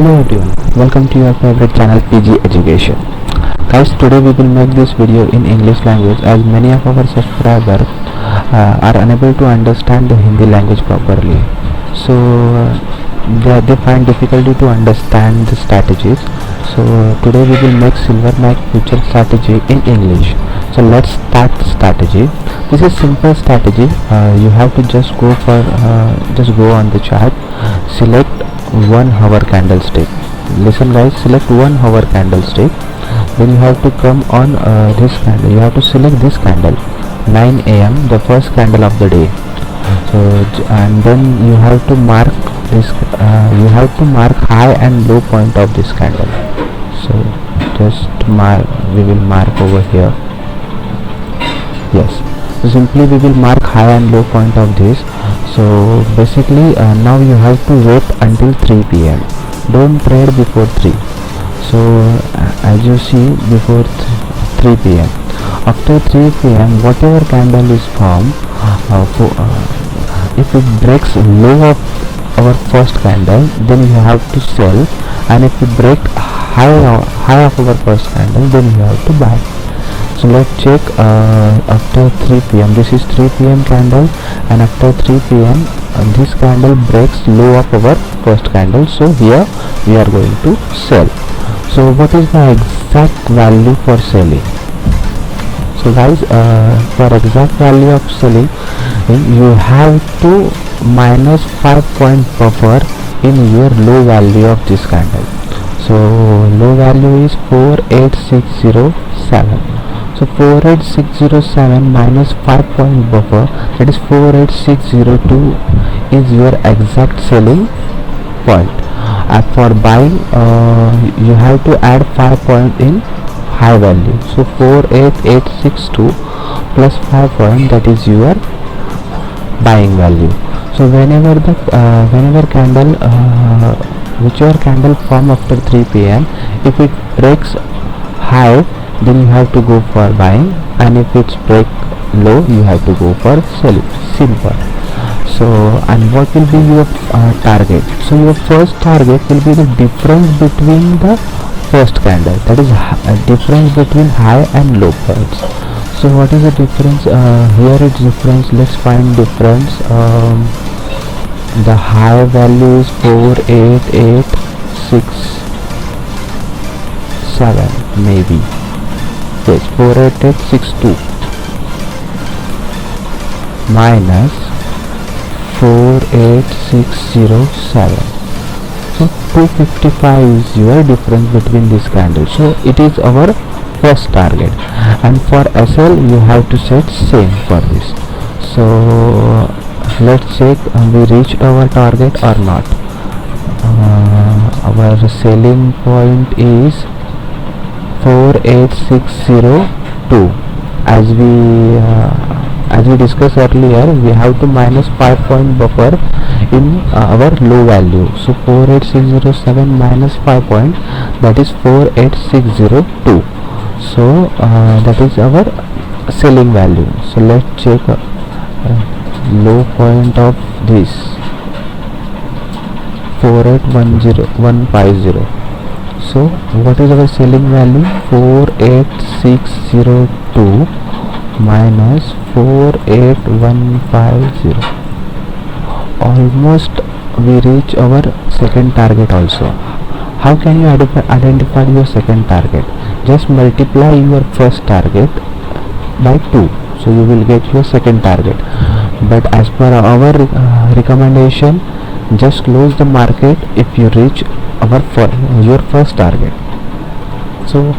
Hello everyone, welcome to your favorite channel PG Education. Guys, today we will make this video in English language as many of our subscribers are unable to understand the Hindi language properly. So they find difficulty to understand the strategies. So today we will make silver mic future strategy in English. So let's start the strategy. This is simple strategy. You have to just go on the chart, select 1 hour candlestick. Listen guys, select 1 hour candlestick. Then you have to come on this candle. You have to select this candle 9 a.m. the first candle of the day. So and then you have to mark this. You have to mark high and low point of this candle. So just mark. We will mark over here. Yes. So simply we will mark high and low point of this. So basically now you have to wait until 3 p.m. Don't trade before 3. So as you see, before 3 p.m. After 3 p.m. whatever candle is formed, if it breaks low of our first candle, then you have to sell, and if it breaks high of our first candle, then you have to buy. So let's check after 3 p.m. This is 3 p.m. candle, and after 3 p.m. This candle breaks low of our first candle. So here we are going to sell. So what is the exact value for selling? So guys, for exact value of selling, you have to minus 5 point buffer in your low value of this candle. So low value is 48607. So 48607 minus 5 point buffer, that is 48602, is your exact selling point. And for buying, you have to add 5 point in high value. So 48862 plus 5 point, that is your buying value. So whenever candle, whichever candle form after 3 p.m. if it breaks high, then you have to go for buying, and if it's break low, you have to go for selling. Simple. So and what will be your target? So your first target will be the difference between the first candle, that is difference between high and low points. So what is the difference? Here it's difference. Let's find difference. The high value is 48867 maybe. Yes, 48862 minus 48607. So 255 is your difference between this candle. So it is our first target, and for SL you have to set same for this. So let's check we reach our target or not. Our selling point is 48602. As we discussed earlier, we have to minus 5 point buffer in our low value. So 48607 minus 5 point, that is 48602. So that is our selling value. So let's check low point of this 4810150. So what is our selling value? 48602 minus 48150. Almost we reach our second target also. How can you identify your second target? Just multiply your first target by 2, so you will get your second target. But as per our recommendation, just close the market if you reach your first target. So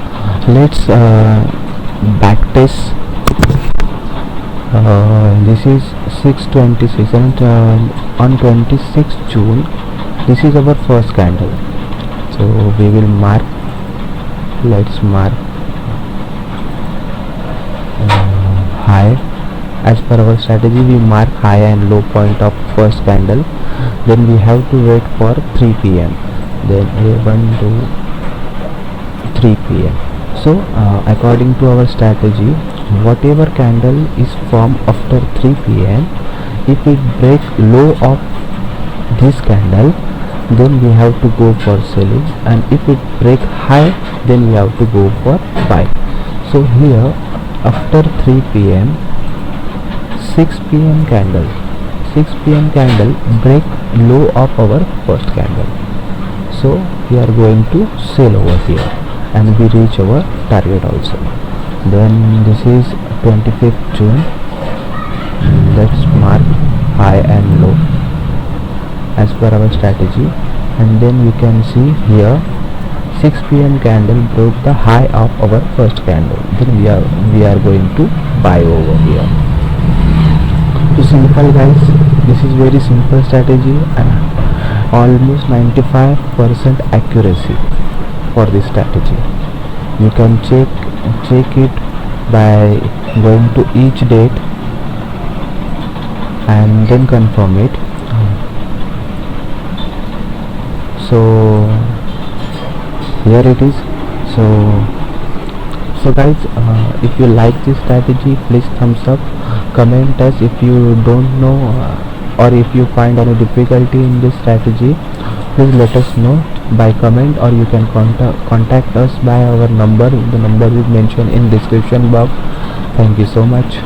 let's back test. This is 626, and on 26th June this is our first candle. So we will mark. Let's mark high. As per our strategy, we mark high and low point of first candle. Then we have to wait for 3 p.m. Then 1 to 3 p.m. So according to our strategy, whatever candle is formed after 3 p.m. if it breaks low of this candle, then we have to go for selling, and if it break high, then we have to go for buy. So here after 3 p.m., 6 p.m. candle, 6 p.m. candle break low of our first candle, so we are going to sell over here and we reach our target also. Then this is 25th June. Let's mark high and low as per our strategy, and then you can see here 6 p.m. candle broke the high of our first candle, then we are going to buy over here. So simple guys, this is very simple strategy and almost 95% accuracy for this strategy. You can check it by going to each date and then confirm it. So here it is. So guys, if you like this strategy, please thumbs up, comment us if you don't know or if you find any difficulty in this strategy, please let us know by comment, or you can contact us by our number. The number is mentioned in description box. Thank you so much.